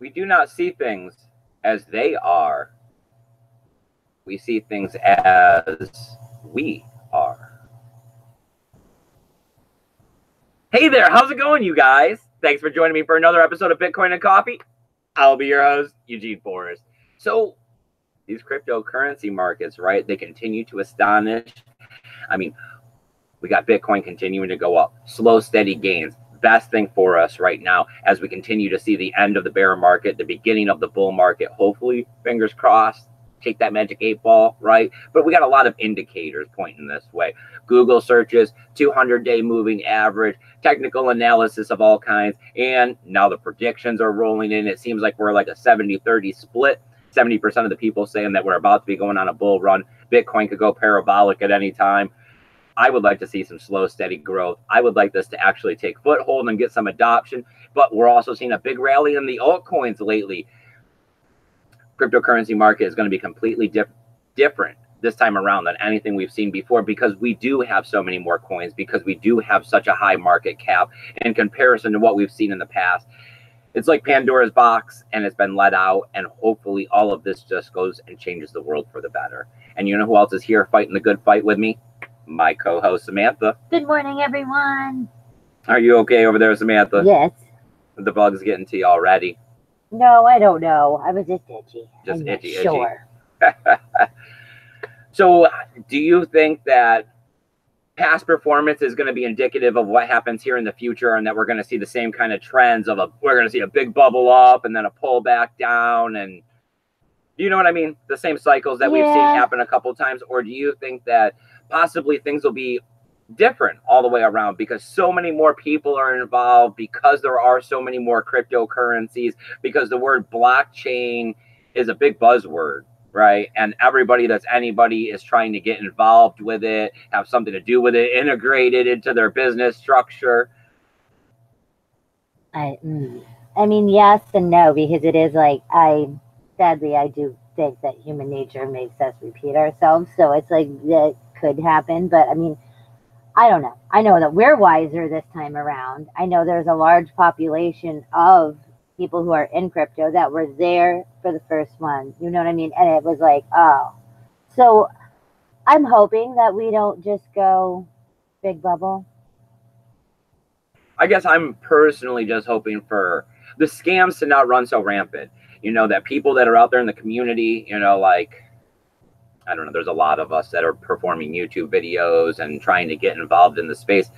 we do not see things as they are. We see things as we are. Hey there, how's it going, you guys? Thanks for joining me for another episode of Bitcoin and Coffee. I'll be your host, Eugene Forrest. So, these cryptocurrency markets, right, they continue to astonish. I mean, we got Bitcoin continuing to go up, slow, steady gains. Best thing for us right now as we continue to see the end of the bear market, the beginning of the bull market. Hopefully, fingers crossed, take that magic 8-ball, right? But we got a lot of indicators pointing this way. Google searches, 200-day moving average, technical analysis of all kinds, and now the predictions are rolling in. It seems like we're like a 70-30 split. 70% of the people saying that we're about to be going on a bull run. Bitcoin could go parabolic at any time. I would like to see some slow, steady growth. I would like this to actually take foothold and get some adoption. But we're also seeing a big rally in the altcoins lately. Cryptocurrency market is going to be completely different this time around than anything we've seen before, because we do have so many more coins, because we do have such a high market cap in comparison to what we've seen in the past. It's like Pandora's box, and it's been let out, and hopefully all of this just goes and changes the world for the better. And you know who else is here fighting the good fight with me? My co-host, Samantha. Good morning, everyone. Are you okay over there, Samantha? Yes. The bug's getting to you already? No, I don't know. I was just itchy. Just itchy. Sure. So, do you think that past performance is going to be indicative of what happens here in the future, and that we're going to see the same kind of trends of we're going to see a big bubble up and then a pull back down, and you know what I mean? The same cycles that we've seen happen a couple times? Or do you think that possibly things will be different all the way around because so many more people are involved, because there are so many more cryptocurrencies, because the word blockchain is a big buzzword, right? And everybody that's anybody is trying to get involved with it, have something to do with it, integrate it into their business structure. I mean, yes and no, because it is like, sadly, I do think that human nature makes us repeat ourselves. So it's like that could happen. But I mean, I don't know. I know that we're wiser this time around. I know there's a large population of people who are in crypto that were there for the first one. You know what I mean? And it was like, oh. So I'm hoping that we don't just go big bubble. I guess I'm personally just hoping for the scams to not run so rampant. You know, that people that are out there in the community, you know, like, I don't know, there's a lot of us that are performing YouTube videos and trying to get involved in the space,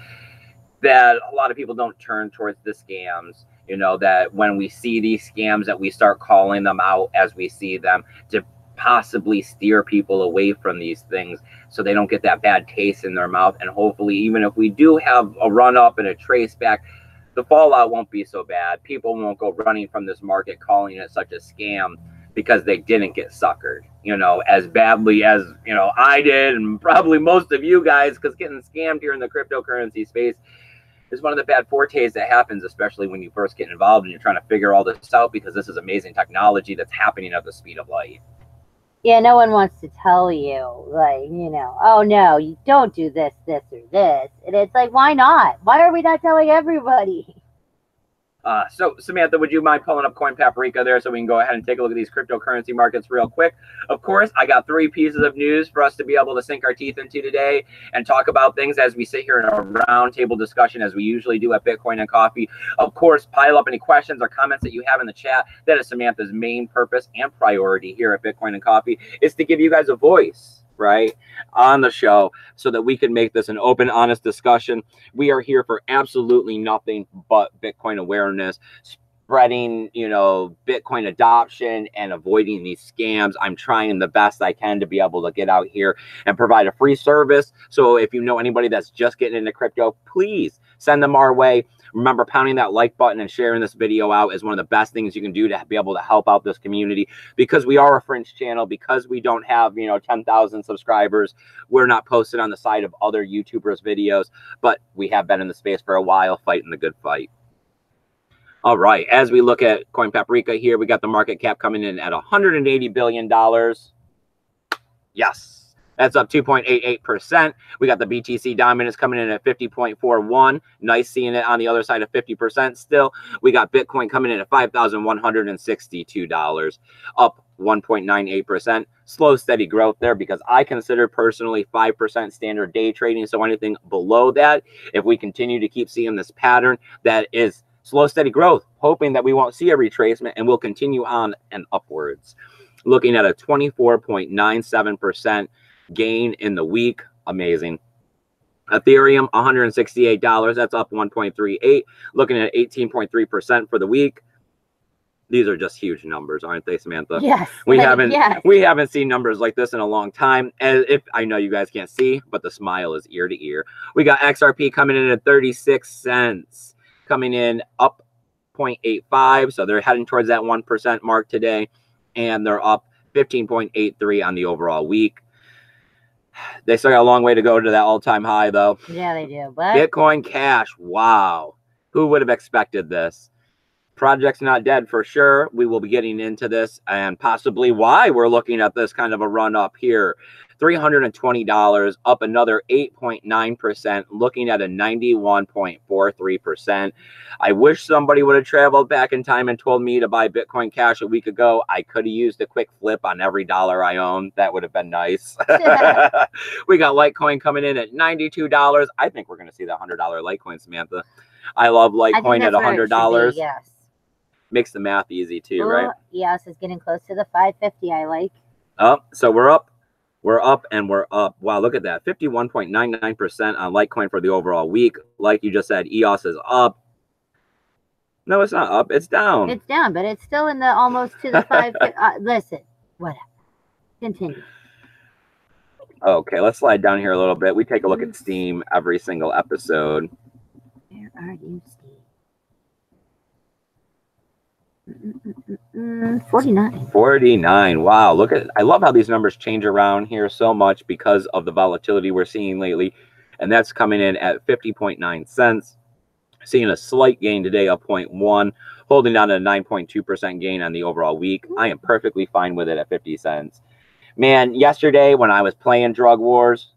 that a lot of people don't turn towards the scams. You know, that when we see these scams, that we start calling them out as we see them, to possibly steer people away from these things so they don't get that bad taste in their mouth. And hopefully, even if we do have a run up and a trace back, the fallout won't be so bad. People won't go running from this market calling it such a scam because they didn't get suckered, you know, as badly as, you know, I did, and probably most of you guys, because getting scammed here in the cryptocurrency space is one of the bad fortes that happens, especially when you first get involved and you're trying to figure all this out, because this is amazing technology that's happening at the speed of light. Yeah, no one wants to tell you, like, you know, oh, no, you don't do this, this, or this. And it's like, why not? Why are we not telling everybody? So, Samantha, would you mind pulling up Coin Paprika there so we can go ahead and take a look at these cryptocurrency markets real quick? Of course, I got 3 pieces of news for us to be able to sink our teeth into today and talk about things as we sit here in a roundtable discussion, as we usually do at Bitcoin and Coffee. Of course, pile up any questions or comments that you have in the chat. That is Samantha's main purpose and priority here at Bitcoin and Coffee, is to give you guys a voice, right, on the show, so that we can make this an open, honest discussion. We are here for absolutely nothing but Bitcoin awareness, spreading, you know, Bitcoin adoption, and avoiding these scams. I'm trying the best I can to be able to get out here and provide a free service. So if you know anybody that's just getting into crypto, please send them our way. Remember, pounding that like button and sharing this video out is one of the best things you can do to be able to help out this community, because we are a fringe channel, because we don't have, you know, 10,000 subscribers. We're not posted on the side of other YouTubers' videos, but we have been in the space for a while, fighting the good fight. All right, as we look at Coin Paprika here, we got the market cap coming in at $180 billion. Yes. That's up 2.88%. We got the BTC dominance coming in at 50.41. Nice seeing it on the other side of 50% still. We got Bitcoin coming in at $5,162, up 1.98%. Slow, steady growth there because I consider personally 5% standard day trading. So anything below that, if we continue to keep seeing this pattern, that is slow, steady growth, hoping that we won't see a retracement and we'll continue on and upwards. Looking at a 24.97% gain in the week. Amazing. Ethereum, $168. That's up 1.38. Looking at 18.3% for the week. These are just huge numbers, aren't they, Samantha? Yes. We haven't seen numbers like this in a long time. As if I know you guys can't see, but the smile is ear to ear. We got XRP coming in at 36 cents, coming in up 0.85. So they're heading towards that 1% mark today, and they're up 15.83 on the overall week. They still got a long way to go to that all-time high, though. Yeah, they do. But Bitcoin Cash, wow. Who would have expected this? Project's not dead for sure. We will be getting into this and possibly why we're looking at this kind of a run up here. $320, up another 8.9%, looking at a 91.43%. I wish somebody would have traveled back in time and told me to buy Bitcoin Cash a week ago. I could have used a quick flip on every dollar I own. That would have been nice. We got Litecoin coming in at $92. I think we're going to see the $100 Litecoin, Samantha. I love Litecoin at $100. Yes. Makes the math easy too, right? Yes, it's getting close to the 550 I like. Oh, so we're up. We're up and we're up. Wow, look at that. 51.99% on Litecoin for the overall week. Like you just said, EOS is up. No, it's not up. It's down. It's down, but it's still in the almost to the 5. Listen, whatever. Continue. Okay, let's slide down here a little bit. We take a look at Steam every single episode. Where are you, Steve? 49. 49. Wow, look at, I love how these numbers change around here so much because of the volatility we're seeing lately. And that's coming in at 50.9 cents. Seeing a slight gain today of 0.1, holding down a 9.2% gain on the overall week. I am perfectly fine with it at 50 cents. Man, yesterday when I was playing Drug Wars,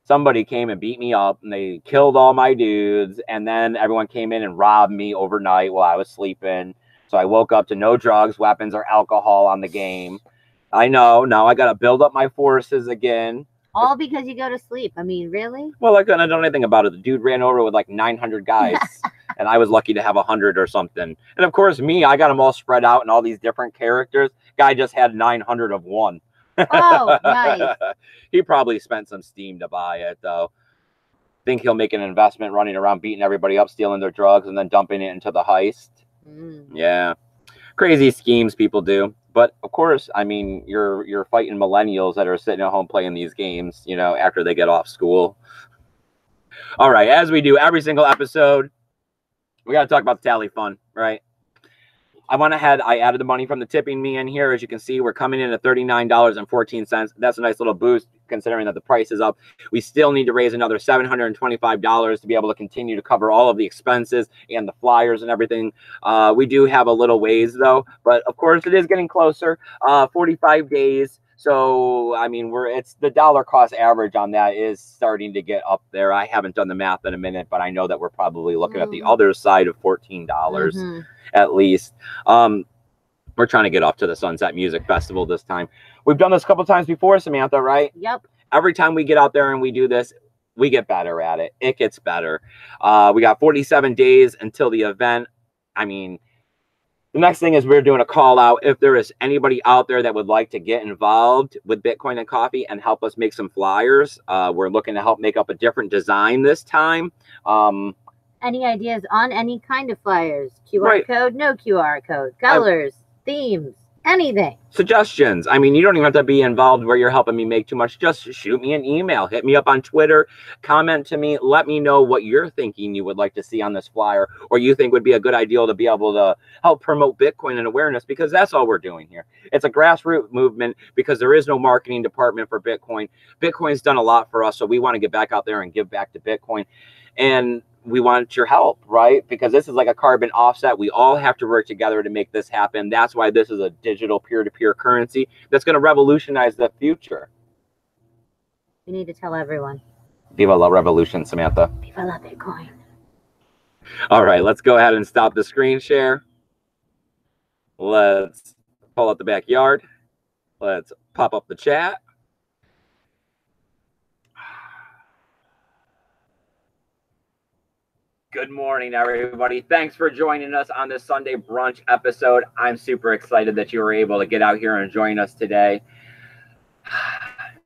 somebody came and beat me up and they killed all my dudes. And then everyone came in and robbed me overnight while I was sleeping. So I woke up to no drugs, weapons, or alcohol on the game. I know. Now I got to build up my forces again. All because you go to sleep. I mean, really? Well, I couldn't have done anything about it. The dude ran over with like 900 guys, and I was lucky to have 100 or something. And of course, me, I got them all spread out in all these different characters. Guy just had 900 of one. Oh, nice. He probably spent some steam to buy it, though. Think he'll make an investment running around beating everybody up, stealing their drugs, and then dumping it into the heist. Yeah, crazy schemes people do. But of course, I mean, you're fighting millennials that are sitting at home playing these games, you know, after they get off school. All right, as we do every single episode, we got to talk about the tally fund, right? I went ahead, I added the money from the tipping me in here. As you can see, we're coming in at $39.14. That's a nice little boost considering that the price is up. We still need to raise another $725 to be able to continue to cover all of the expenses and the flyers and everything. We do have a little ways though, but of course it is getting closer. 45 days. So, I mean, it's the dollar cost average on that is starting to get up there. I haven't done the math in a minute, but I know that we're probably looking at the other side of $14 at least. We're trying to get off to the Sunset Music Festival this time. We've done this a couple times before, Samantha, right? Yep. Every time we get out there and we do this, we get better at it. It gets better. We got 47 days until the event. I mean, the next thing is we're doing a call out. If there is anybody out there that would like to get involved with Bitcoin and Coffee and help us make some flyers, we're looking to help make up a different design this time. Any ideas on any kind of flyers? QR code, no QR code, colors, themes, anything. Suggestions. I mean, you don't even have to be involved where you're helping me make too much. Just shoot me an email, hit me up on Twitter, comment to me, let me know what you're thinking you would like to see on this flyer, or you think would be a good idea to be able to help promote Bitcoin and awareness, because that's all we're doing here. It's a grassroots movement because there is no marketing department for Bitcoin. Bitcoin's done a lot for us, so we want to get back out there and give back to Bitcoin. And we want your help, right? Because this is like a carbon offset. We all have to work together to make this happen. That's why this is a digital peer-to-peer currency that's going to revolutionize the future. You need to tell everyone. Viva la revolution, Samantha. Viva la Bitcoin. All right, let's go ahead and stop the screen share. Let's pull out the backyard. Let's pop up the chat. Good morning, everybody. Thanks for joining us on this Sunday brunch episode. I'm super excited that you were able to get out here and join us today.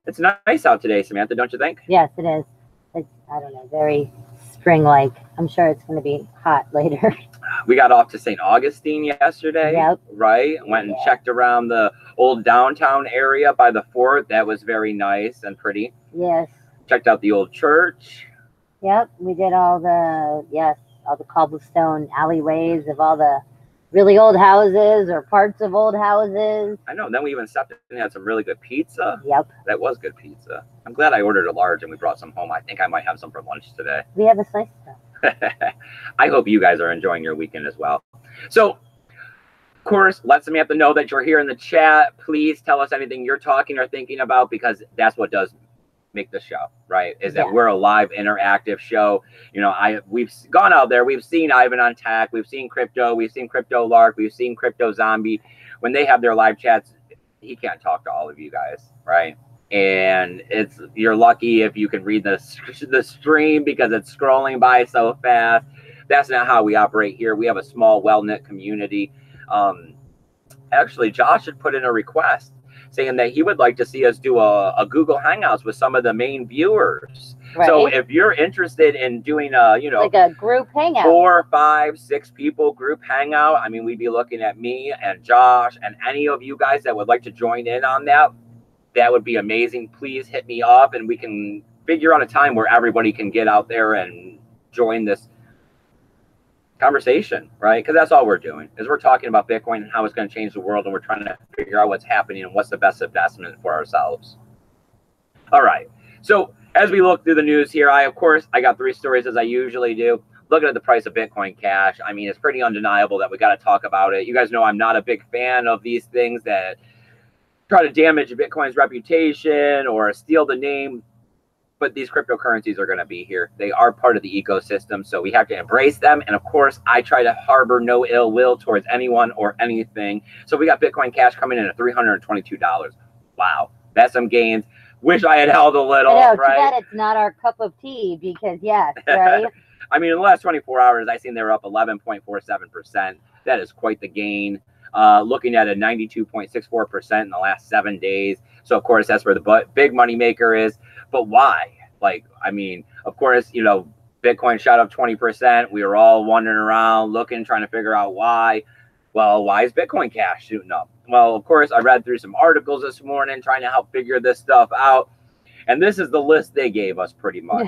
It's nice out today, Samantha, don't you think? Yes, it is. It's, I don't know, very spring-like. I'm sure it's going to be hot later. We got off to St. Augustine yesterday, yep. Right? Went and checked around the old downtown area by the fort. That was very nice and pretty. Yes. Checked out the old church. Yep, we did all the cobblestone alleyways of all the really old houses or parts of old houses. I know. Then we even stopped and had some really good pizza. Yep. That was good pizza. I'm glad I ordered a large and we brought some home. I think I might have some for lunch today. We have a slice though. I hope you guys are enjoying your weekend as well. So, of course, let Samantha know that you're here in the chat. Please tell us anything you're talking or thinking about, because that's what does make the show, right? Is that we're a live interactive show. You know, we've gone out there, we've seen Ivan on Tech, we've seen Crypto, we've seen Crypto Lark, we've seen Crypto Zombie. When they have their live chats, he can't talk to all of you guys, right? And you're lucky if you can read the stream because it's scrolling by so fast. That's not how we operate here. We have a small, well-knit community. Actually, Josh had put in a request saying that he would like to see us do a Google Hangouts with some of the main viewers. Right. So if you're interested in doing like a group hangout, 4, 5, 6 people group hangout, I mean, we'd be looking at me and Josh and any of you guys that would like to join in on that. That would be amazing. Please hit me up and we can figure out a time where everybody can get out there and join this conversation, right? Because that's all we're doing is we're talking about Bitcoin and how it's going to change the world, and we're trying to figure out what's happening and what's the best investment for ourselves. All right. So as we look through the news here, I got 3 stories as I usually do. Looking at the price of Bitcoin Cash, I mean, it's pretty undeniable that we got to talk about it. You guys know I'm not a big fan of these things that try to damage Bitcoin's reputation or steal the name. But these cryptocurrencies are going to be here. They are part of the ecosystem, so we have to embrace them. And of course, I try to harbor no ill will towards anyone or anything. So we got Bitcoin Cash coming in at $322. Wow, that's some gains. Wish I had held a little. I know, right? Too bad it's not our cup of tea because yes, right? I mean, in the last 24 hours, I seen they were up 11.47%. That is quite the gain. Looking at a 92.64% in the last 7 days. So of course, that's where the big money maker is. But why? Like, I mean, of course, you know, Bitcoin shot up 20%. We were all wandering around looking, trying to figure out why. Well, why is Bitcoin Cash shooting up? Well, of course, I read through some articles this morning trying to help figure this stuff out. And this is the list they gave us pretty much.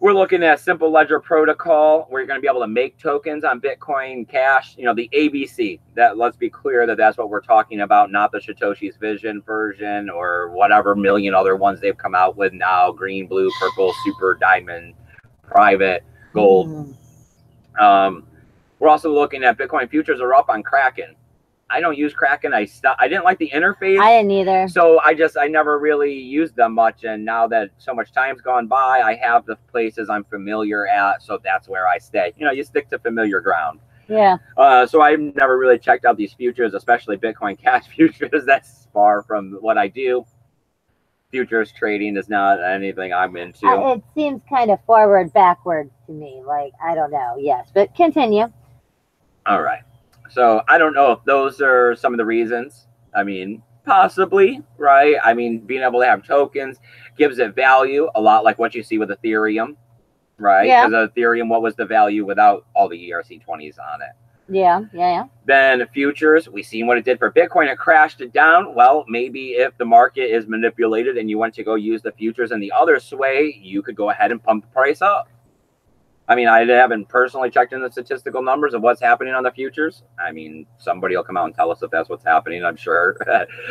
We're looking at simple ledger protocol where you're going to be able to make tokens on Bitcoin Cash, you know, the ABC. That, let's be clear that that's what we're talking about, not the Satoshi's Vision version or whatever million other ones they've come out with now, green, blue, purple, super, diamond, private, gold. We're also looking at Bitcoin futures are up on Kraken. I don't use Kraken. I didn't like the interface. I didn't either. So I never really used them much. And now that so much time's gone by, I have the places I'm familiar at. So that's where I stay. You know, you stick to familiar ground. Yeah. So I've never really checked out these futures, especially Bitcoin Cash futures. That's far from what I do. Futures trading is not anything I'm into. It seems kind of backwards to me. Like, I don't know. Yes, but continue. All right. So I don't know if those are some of the reasons. I mean, possibly, right? I mean, being able to have tokens gives it value, a lot like what you see with Ethereum, right? Yeah. Because Ethereum, what was the value without all the ERC20s on it? Yeah. Then futures, we seen what it did for Bitcoin. It crashed it down. Well, maybe if the market is manipulated and you want to go use the futures in the other way, you could go ahead and pump the price up. I mean, I haven't personally checked in the statistical numbers of what's happening on the futures. I mean, somebody will come out and tell us if that's what's happening, I'm sure.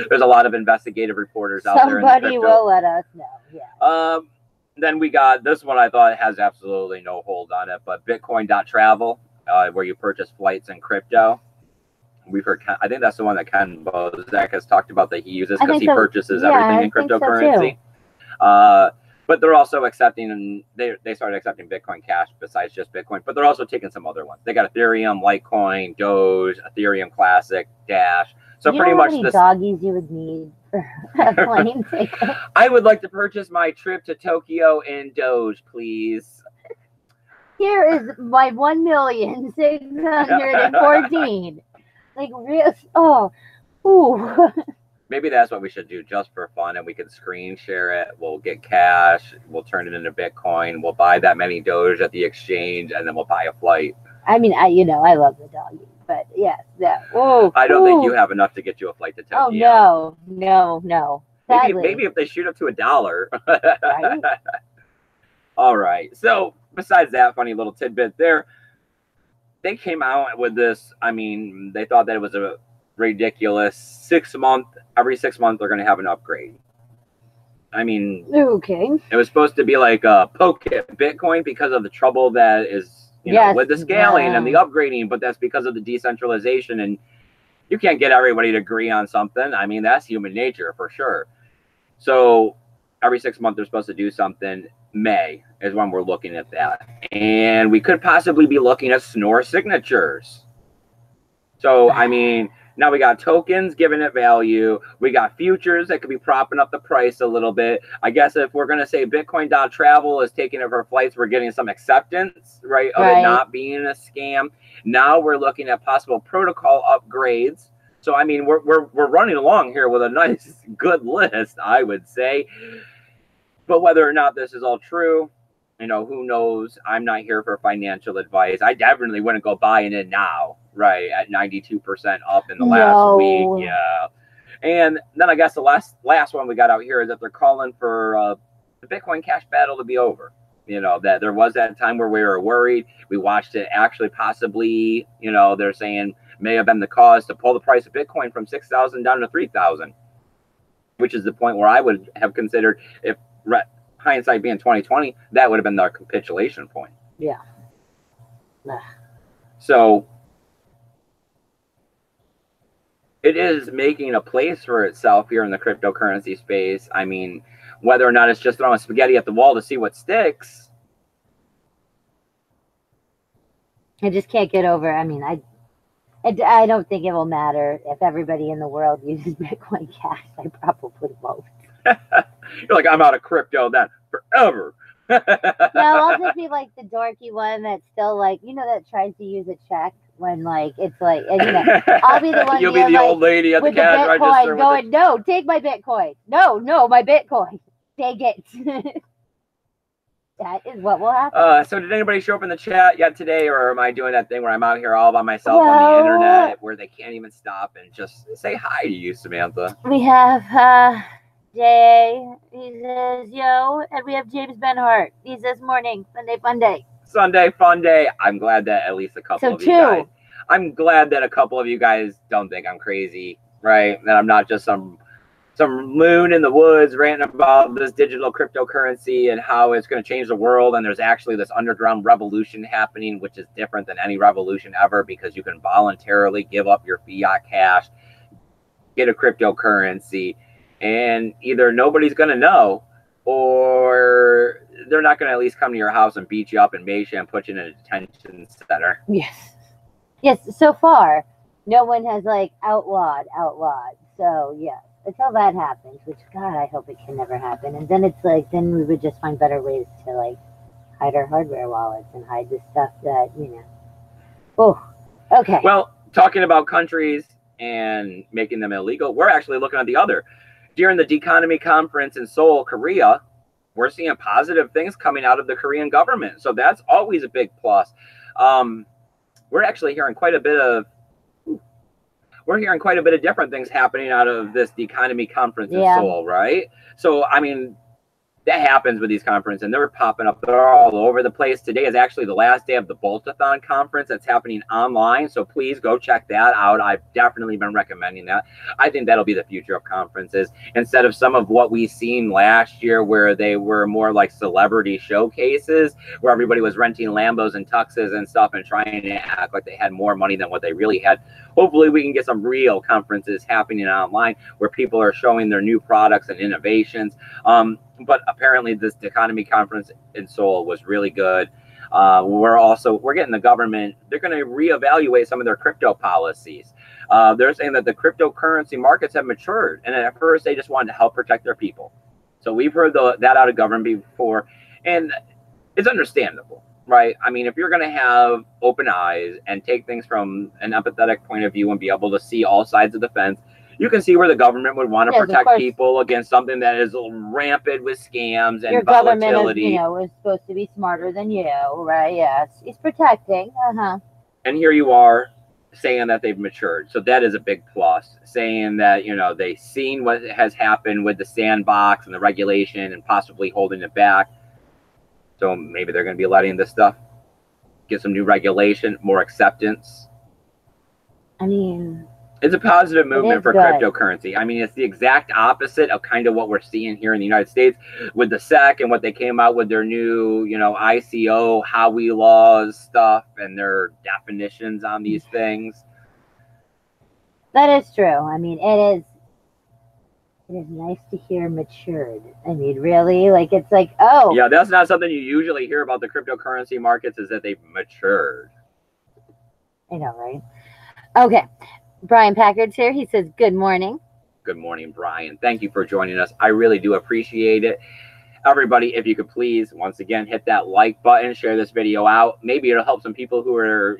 There's a lot of investigative reporters out there. Somebody will let us know, yeah. Then we got this one I thought has absolutely no hold on it, but Bitcoin.travel, where you purchase flights and crypto. We've heard, I think that's the one that Ken Bozak has talked about that he uses because he purchases everything in cryptocurrency. But they're also accepting, and they started accepting Bitcoin Cash besides just Bitcoin, but they're also taking some other ones. They got Ethereum, Litecoin, Doge, Ethereum Classic, Dash. So you pretty know much how many this doggies you would need for a plane ticket? I would like to purchase my trip to Tokyo in Doge, please. Here is my 1,614,000. Like real. Oh, ooh. Maybe that's what we should do just for fun, and we can screen share it. We'll get cash. We'll turn it into Bitcoin. We'll buy that many Doge at the exchange, and then we'll buy a flight. I mean, I love the doggy, but yes, yeah. Oh, I don't think you have enough to get you a flight to Tokyo. Oh no. Maybe if they shoot up to $1. Right? All right. So besides that funny little tidbit there, they came out with this. I mean, they thought that it was a ridiculous 6 month. Every 6 months they're going to have an upgrade. I mean, okay. It was supposed to be like a poke at Bitcoin because of the trouble that is, you know, with the scaling and the upgrading, but that's because of the decentralization, and you can't get everybody to agree on something. I mean, that's human nature for sure. So every 6 months they're supposed to do something. May is when we're looking at that, and we could possibly be looking at Snore signatures. So I mean, now we got tokens giving it value. We got futures that could be propping up the price a little bit. I guess if we're going to say Bitcoin.travel is taking over flights, we're getting some acceptance, right, of it not being a scam. Now we're looking at possible protocol upgrades. So, I mean, we're running along here with a nice, good list, I would say. But whether or not this is all true, you know, who knows? I'm not here for financial advice. I definitely wouldn't go buying it now, right, at 92% up in the last week. Yeah. And then I guess the last one we got out here is that they're calling for the Bitcoin Cash battle to be over. You know, that there was that time where we were worried. We watched it actually possibly, you know, they're saying may have been the cause to pull the price of Bitcoin from 6,000 down to 3,000, which is the point where I would have considered, if hindsight being 2020, that would have been the capitulation point. Yeah. So it is making a place for itself here in the cryptocurrency space. I mean, whether or not it's just throwing spaghetti at the wall to see what sticks. I just can't get over. I mean, I don't think it will matter if everybody in the world uses Bitcoin Cash. I probably won't. You're like, I'm out of crypto then forever. No, I'll just be like the dorky one that's still like, you know, that tries to use a check when like it's like, and, you know, I'll be the one. You'll be the old lady at the cash register going, no, take my Bitcoin. No, my Bitcoin. Take it. That is what will happen. So did anybody show up in the chat yet today, or am I doing that thing where I'm out here all by myself on the internet where they can't even stop and just say hi to you, Samantha? We have Jay. He says, yo, and we have James Benhart. He says, morning, Sunday fun day. Sunday fun day. I'm glad that at least a couple of you guys. I'm glad that a couple of you guys don't think I'm crazy, right? That I'm not just some loon in the woods ranting about this digital cryptocurrency and how it's going to change the world, and there's actually this underground revolution happening, which is different than any revolution ever, because you can voluntarily give up your fiat cash, get a cryptocurrency, and either nobody's going to know, or they're not going to at least come to your house and beat you up and mace you and put you in a detention center. Yes, so far no one has like outlawed, so yeah. Until that happens, which God, I hope it can never happen. And then it's like, then we would just find better ways to like hide our hardware wallets and hide the stuff that, you know. Oh, okay. Well, talking about countries and making them illegal, we're actually looking at the other. During the Deconomy conference in Seoul, Korea, we're seeing positive things coming out of the Korean government. So that's always a big plus. We're actually hearing quite a bit of different things happening out of this Deconomy conference in Seoul, right? So, I mean, that happens with these conferences, and they're popping up. They're all over the place. Today is actually the last day of the Boltathon conference that's happening online, so please go check that out. I've definitely been recommending that. I think that'll be the future of conferences, instead of some of what we've seen last year where they were more like celebrity showcases, where everybody was renting Lambos and tuxes and stuff and trying to act like they had more money than what they really had. Hopefully we can get some real conferences happening online where people are showing their new products and innovations. But apparently this economy conference in Seoul was really good. We're getting the government, they're going to reevaluate some of their crypto policies. They're saying that the cryptocurrency markets have matured, and at first they just wanted to help protect their people. So we've heard that out of government before, and it's understandable, right? I mean, if you're going to have open eyes and take things from an empathetic point of view and be able to see all sides of the fence, you can see where the government would want to protect people against something that is rampant with scams and your volatility. Government is supposed to be smarter than you, right? Yes, he's protecting. And here you are saying that they've matured. So that is a big plus. Saying that, they've seen what has happened with the sandbox and the regulation and possibly holding it back. So maybe they're going to be letting this stuff get some new regulation, more acceptance. I mean, it's a positive movement for cryptocurrency. I mean, it's the exact opposite of kind of what we're seeing here in the United States with the SEC and what they came out with their new, ICO, Howey laws stuff and their definitions on these things. That is true. I mean, it is nice to hear matured. I mean, really? It's like, oh. Yeah, that's not something you usually hear about the cryptocurrency markets, is that they've matured. I know, right? Okay. Brian Packard's here. He says, good morning. Good morning, Brian. Thank you for joining us. I really do appreciate it. Everybody, if you could please, once again, hit that like button, share this video out. Maybe it'll help some people who are,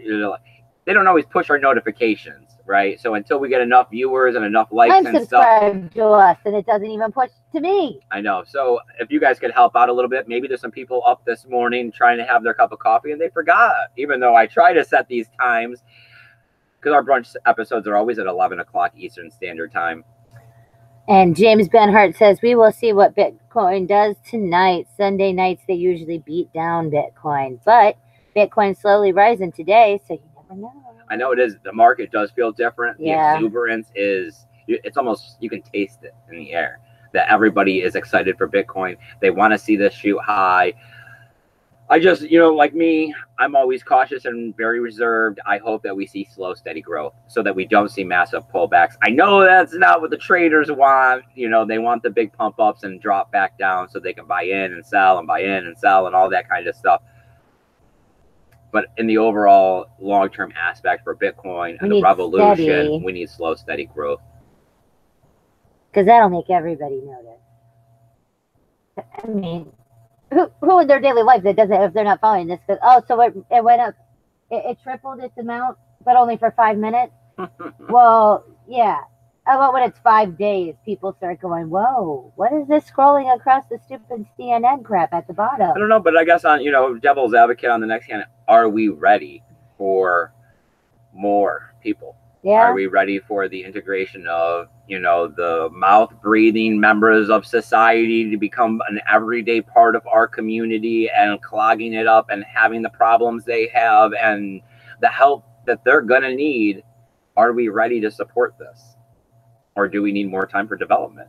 they don't always push our notifications, right? So until we get enough viewers and enough likes and stuff. I'm subscribed to us, and it doesn't even push to me. I know. So if you guys could help out a little bit, maybe there's some people up this morning trying to have their cup of coffee, and they forgot, even though I try to set these times, because our brunch episodes are always at 11 o'clock Eastern Standard Time. And James Benhart says, we will see what Bitcoin does tonight. Sunday nights, they usually beat down Bitcoin. But Bitcoin's slowly rising today, so you never know. I know it is. The market does feel different. Yeah. The exuberance it's almost, you can taste it in the air. That everybody is excited for Bitcoin. They want to see this shoot high. I just, like me, I'm always cautious and very reserved. I hope that we see slow, steady growth so that we don't see massive pullbacks. I know that's not what the traders want. They want the big pump ups and drop back down so they can buy in and sell and buy in and sell and all that kind of stuff. But in the overall long-term aspect for Bitcoin and the revolution, we need slow, steady growth. Because that'll make everybody notice. I mean, who in their daily life that doesn't, if they're not following this, goes, oh, so it went up, it tripled its amount, but only for 5 minutes? Well, yeah. How about when it's 5 days, people start going, whoa, what is this scrolling across the stupid CNN crap at the bottom? I don't know, but I guess on, devil's advocate on the next hand, are we ready for more people? Yeah. Are we ready for the integration of, the mouth-breathing members of society to become an everyday part of our community and clogging it up and having the problems they have and the help that they're going to need? Are we ready to support this? Or do we need more time for development?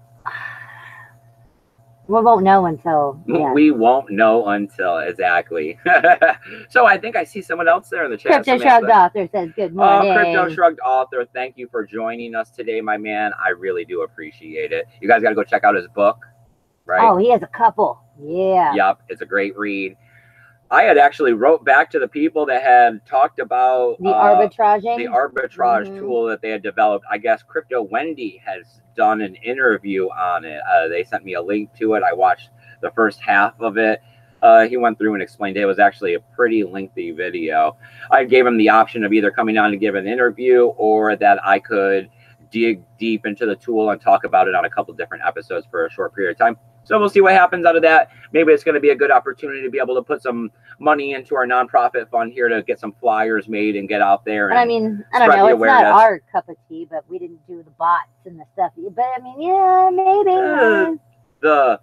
We won't know until. Yeah. We won't know until, exactly. So I think I see someone else there in the chat. Crypto Shrugged Author says, good morning. Crypto Shrugged Author, thank you for joining us today, my man. I really do appreciate it. You guys got to go check out his book, right? Oh, he has a couple. Yeah. Yep, it's a great read. I had actually wrote back to the people that had talked about the arbitraging, the arbitrage tool that they had developed. I guess Crypto Wendy has done an interview on it. They sent me a link to it. I watched the first half of it. He went through and explained it. It was actually a pretty lengthy video. I gave him the option of either coming on to give an interview or that I could dig deep into the tool and talk about it on a couple different episodes for a short period of time. So we'll see what happens out of that. Maybe it's going to be a good opportunity to be able to put some money into our nonprofit fund here to get some flyers made and get out there. And I mean, I don't know. It's not our cup of tea, but we didn't do the bots and the stuff. But I mean, yeah, maybe. The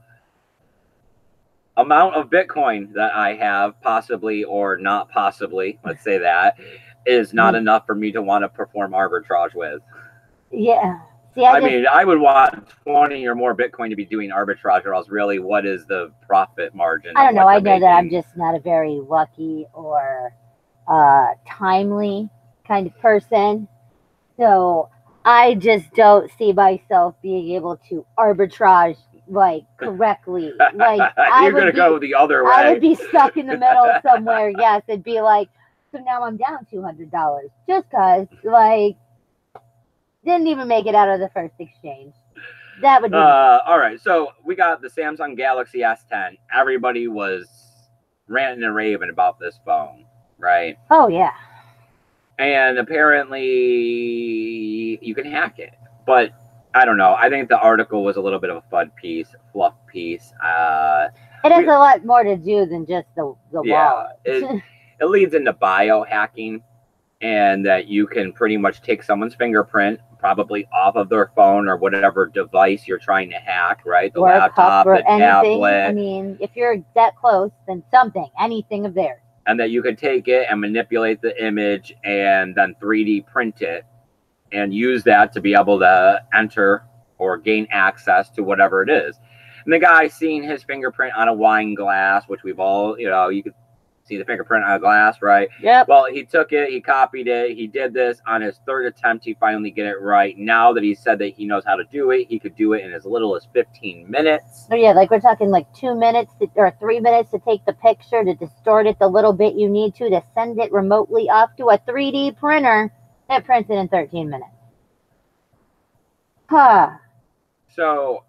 amount of Bitcoin that I have, possibly or not possibly, let's say that, is not enough for me to want to perform arbitrage with. Yeah. See, I mean, I would want 20 or more Bitcoin to be doing arbitrage, or else really, what is the profit margin? I don't know. I know that I'm just not a very lucky or timely kind of person. So I just don't see myself being able to arbitrage like correctly. Like You're gonna go the other way. I would be stuck in the middle somewhere. Yes, it'd be like, so now I'm down $200 just cause like didn't even make it out of the first exchange. That would be all right. So we got the Samsung Galaxy S10. Everybody was ranting and raving about this phone, right? Oh yeah. And apparently you can hack it, but I don't know. I think the article was a little bit of a fluff piece. It has a lot more to do than just the wallet. It leads into biohacking, and that you can pretty much take someone's fingerprint, probably off of their phone or whatever device you're trying to hack, right? The laptop, the tablet. I mean, if you're that close, then anything of theirs. And that you could take it and manipulate the image and then 3D print it and use that to be able to enter or gain access to whatever it is. And the guy seen his fingerprint on a wine glass, which we've all, you could see the fingerprint on a glass, right? Yep. Well, he took it, he copied it, he did this on his third attempt. He finally get it right. Now that he said that he knows how to do it, he could do it in as little as 15 minutes. So yeah, like we're talking like 2 minutes or 3 minutes to take the picture, to distort it the little bit you need to send it remotely off to a 3D printer that prints it in 13 minutes. Huh. So,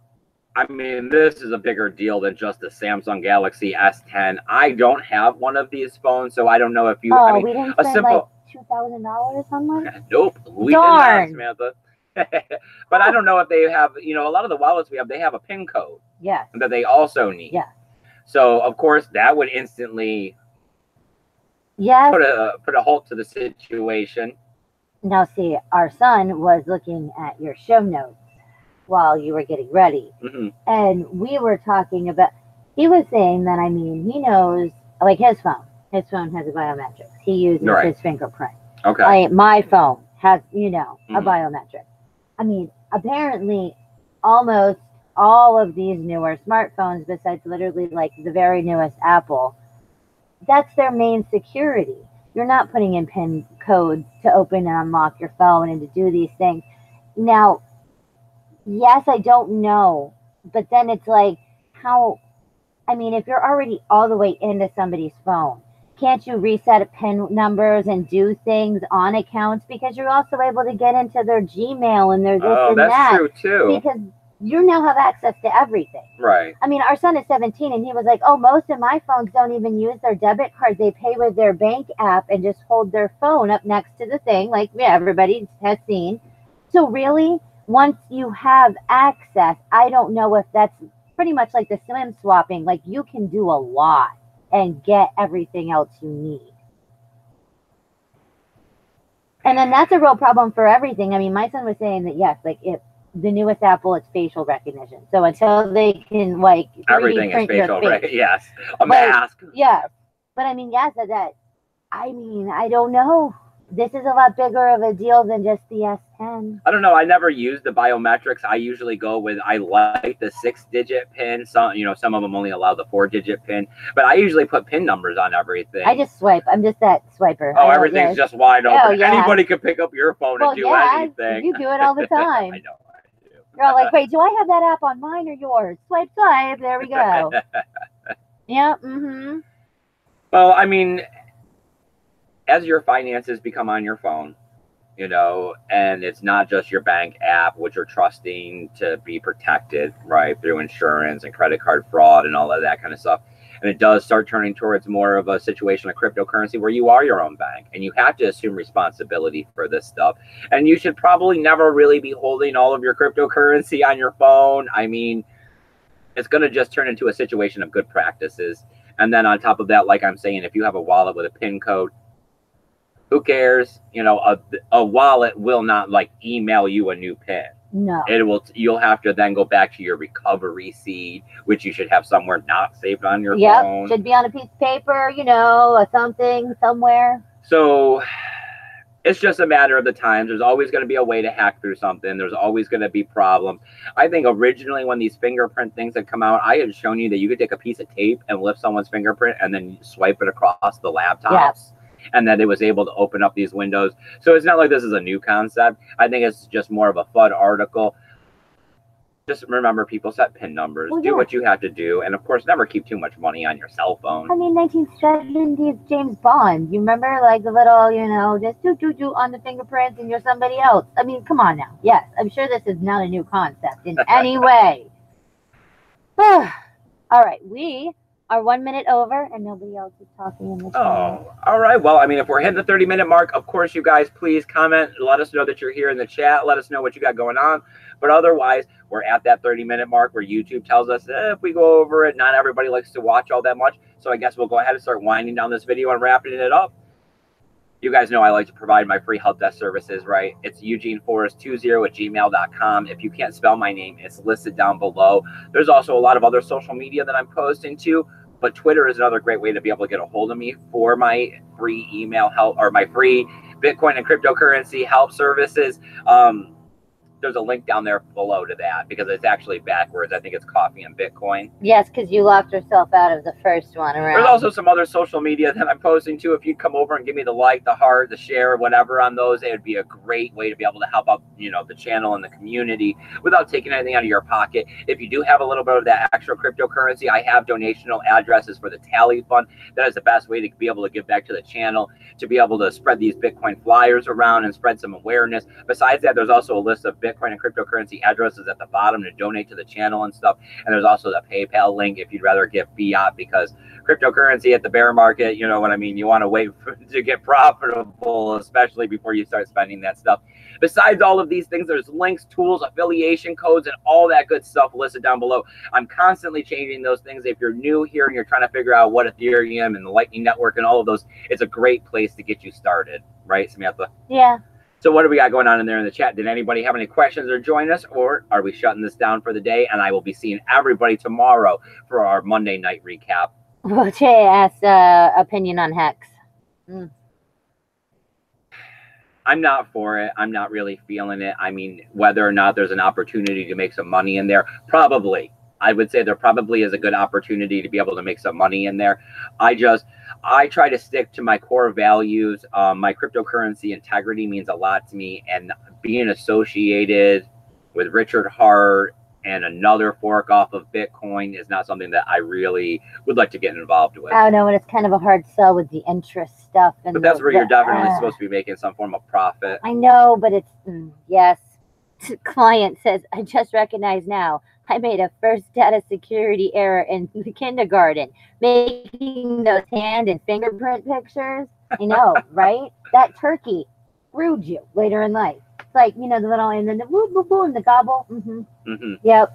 I mean, this is a bigger deal than just the Samsung Galaxy S10. I don't have one of these phones, so I don't know if you. Oh, I mean, we didn't spend like $2,000 on one. Nope, we did not, Samantha. But I don't know if they have. A lot of the wallets we have, they have a PIN code. Yeah. That they also need. Yeah. So of course that would instantly. Yes. Put a halt to the situation. Now, see, our son was looking at your show notes while you were getting ready. Mm-hmm. And we were talking about, he was saying that, I mean, he knows, like his phone has a biometrics. He uses his fingerprint. Okay. My phone has, a biometric. I mean, apparently almost all of these newer smartphones, besides literally like the very newest Apple, that's their main security. You're not putting in PIN codes to open and unlock your phone and to do these things. Now, yes, I don't know, but then it's like, if you're already all the way into somebody's phone, can't you reset PIN numbers and do things on accounts? Because you're also able to get into their Gmail and their this and that. Oh, that's true too. Because you now have access to everything. Right. I mean, our son is 17 and he was like, oh, most of my phones don't even use their debit card. They pay with their bank app and just hold their phone up next to the thing, like everybody has seen. So really, once you have access, I don't know if that's pretty much like the SIM swapping. Like you can do a lot and get everything else you need. And then that's a real problem for everything. I mean, my son was saying that, yes, like if the newest Apple, it's facial recognition. So until they can like everything is facial recognition. Yes, mask. Yeah, but I mean, yes, I don't know. This is a lot bigger of a deal than just the S10. I don't know. I never use the biometrics. I usually go with, I like the 6-digit PIN. Some of them only allow the 4-digit PIN, but I usually put PIN numbers on everything. I just swipe. I'm just that swiper. Oh, everything's just wide open. Oh, yeah. Anybody can pick up your phone and do anything. You do it all the time. I know. You're all like, wait, do I have that app on mine or yours? Swipe, swipe. There we go. Yeah. Mm-hmm. Well, I mean, as your finances become on your phone, and it's not just your bank app, which you're trusting to be protected, right, through insurance and credit card fraud and all of that kind of stuff. And it does start turning towards more of a situation of cryptocurrency where you are your own bank and you have to assume responsibility for this stuff. And you should probably never really be holding all of your cryptocurrency on your phone. I mean, it's going to just turn into a situation of good practices. And then on top of that, like I'm saying, if you have a wallet with a PIN code, who cares? A wallet will not like email you a new PIN. No. You'll have to then go back to your recovery seed, which you should have somewhere not saved on your phone. Should be on a piece of paper, something somewhere. So it's just a matter of the times. There's always going to be a way to hack through something. There's always going to be problems. I think originally when these fingerprint things had come out, I had shown you that you could take a piece of tape and lift someone's fingerprint and then swipe it across the laptops. Yes. And that it was able to open up these windows. So it's not like this is a new concept. I think it's just more of a FUD article. Just remember, people, set PIN numbers. Well, do yeah. what you have to do. And, of course, never keep too much money on your cell phone. I mean, 1970s James Bond. You remember, like, the little, you know, just do on the fingerprints and you're somebody else. I mean, come on now. Yes, I'm sure this is not a new concept in any way. All right, we are 1 minute over and nobody else is talking in the chat. Oh, all right. Well, I mean, if we're hitting the 30-minute mark, of course, you guys, please comment. Let us know that you're here in the chat. Let us know what you got going on. But otherwise, we're at that 30-minute mark where YouTube tells us if we go over it, not everybody likes to watch all that much. So I guess we'll go ahead and start winding down this video and wrapping it up. You guys know I like to provide my free help desk services, right? It's eugeneforest20@gmail.com. If you can't spell my name, it's listed down below. There's also a lot of other social media that I'm posting to, but Twitter is another great way to be able to get a hold of me for my free email help or my free Bitcoin and cryptocurrency help services. There's a link down there below to that because it's actually backwards. I think it's Coffee and Bitcoin. Yes, because you locked yourself out of the first one around. There's also some other social media that I'm posting to. If you'd come over and give me the like, the heart, the share, whatever on those, it would be a great way to be able to help out, you know, the channel and the community without taking anything out of your pocket. If you do have a little bit of that extra cryptocurrency, I have donational addresses for the Tally Fund. That is the best way to be able to give back to the channel, to be able to spread these Bitcoin flyers around and spread some awareness. Besides that, there's also a list of Bitcoin and cryptocurrency addresses at the bottom to donate to the channel and stuff. And there's also the PayPal link if you'd rather give fiat, because cryptocurrency at the bear market, you know what I mean? You want to wait to get profitable, especially before you start spending that stuff. Besides all of these things, there's links, tools, affiliation codes, and all that good stuff listed down below. I'm constantly changing those things. If you're new here and you're trying to figure out what Ethereum and the Lightning Network and all of those, it's a great place to get you started. Right, Samantha? Yeah. So what do we got going on in there in the chat? Did anybody have any questions or join us, or are we shutting this down for the day? And I will be seeing everybody tomorrow for our Monday night recap. Well, Jay asked opinion on Hex. I'm not for it. I'm not really feeling it. I mean, whether or not there's an opportunity to make some money in there, probably. I would say there probably is a good opportunity to be able to make some money in there. I try to stick to my core values. My cryptocurrency integrity means a lot to me, and being associated with Richard Hart and another fork off of Bitcoin is not something that I really would like to get involved with. I don't know, and it's kind of a hard sell with the interest stuff. And but that's where you're definitely supposed to be making some form of profit. I know, but it's, yes. Client says, I just recognize now, I made a first data security error in kindergarten, making those hand and fingerprint pictures. I know, right? That turkey screwed you later in life. It's like, you know, the little, and then the woo, boo, boo, and the gobble. Yep.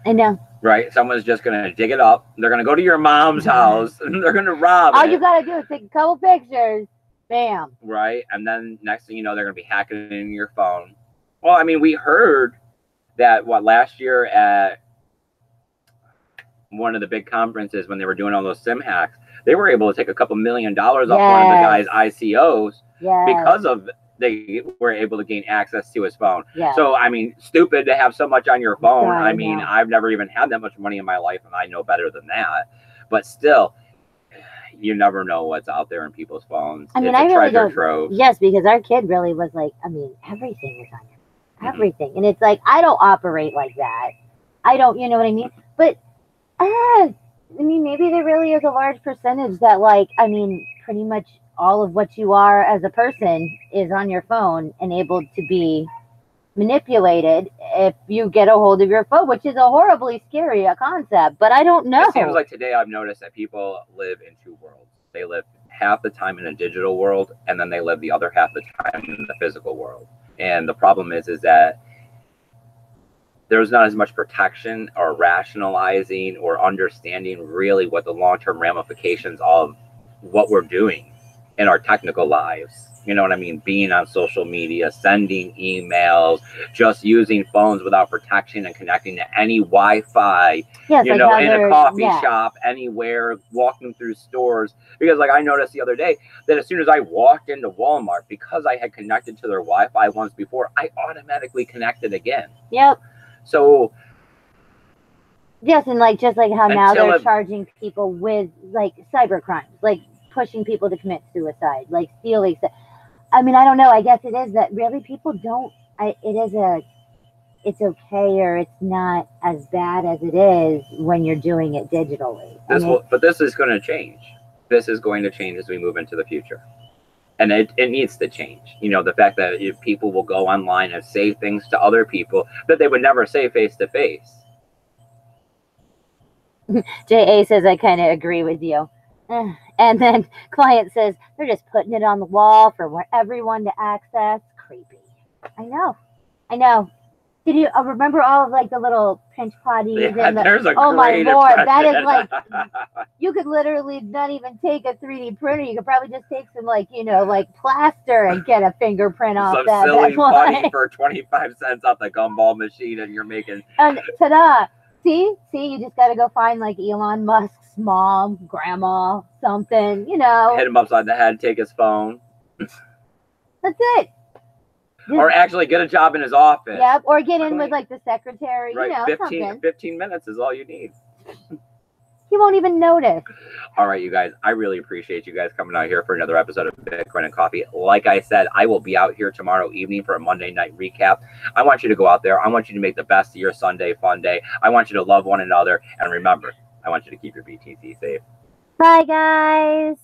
I know. Right. Someone's just going to dig it up. They're going to go to your mom's house and they're going to rob it. All you got to do is take a couple pictures. Bam. Right. And then next thing you know, they're going to be hacking it into your phone. Well, I mean, we heard that last year at one of the big conferences when they were doing all those SIM hacks, they were able to take a couple $1 million off one of the guy's ICOs because of they were able to gain access to his phone. So, I mean, stupid to have so much on your phone. I mean, I've never even had that much money in my life, and I know better than that. But still, you never know what's out there in people's phones. I mean, it's a treasure trove. Yes, because our kid really was like, I mean, everything was on your everything. And it's like, I don't operate like that. I don't, you know what I mean? But, I mean, maybe there really is a large percentage that, like, I mean, pretty much all of what you are as a person is on your phone and able to be manipulated if you get a hold of your phone, which is a horribly scary concept, but I don't know. It seems like today I've noticed that people live in two worlds. They live half the time in a digital world, and then they live the other half the time in the physical world. And the problem is that there's not as much protection or rationalizing or understanding really what the long-term ramifications of what we're doing in our technical lives. You know what I mean? Being on social media, sending emails, just using phones without protection and connecting to any Wi-Fi, you know, in a coffee shop, anywhere, walking through stores. Because like I noticed the other day that as soon as I walked into Walmart, because I had connected to their Wi-Fi once before, I automatically connected again. Yep. So. Yes, and like just like how now they're charging people with like cyber crimes, like pushing people to commit suicide, like stealing. I mean, I don't know. I guess it is that really people don't. It is a it's okay or it's not as bad as it is when you're doing it digitally. But this is going to change. This is going to change as we move into the future. And it needs to change. You know, the fact that people will go online and say things to other people that they would never say face to face. JA says, I kind of agree with you. And then client says, they're just putting it on the wall for everyone to access. Creepy. I know. Did you remember all of like the little pinch potties? Yeah, there's a oh my lord, impression. that is like, you could literally not even take a 3D printer. You could probably just take some like, you know, like plaster and get a fingerprint off some that. Silly putty for 25 cents off the gumball machine, and you're making. And ta-da! See, you just got to go find like Elon Musk's mom, grandma, something, you know. Hit him upside the head, take his phone. That's it. Or actually get a job in his office. Yep, or get in with like the secretary, right. You know, 15 minutes is all you need. He won't even notice. All right, you guys, I really appreciate you guys coming out here for another episode of Bitcoin and Coffee. Like I said, I will be out here tomorrow evening for a Monday night recap. I want you to go out there. I want you to make the best of your Sunday fun day. I want you to love one another. And remember, I want you to keep your BTC safe. Bye, guys.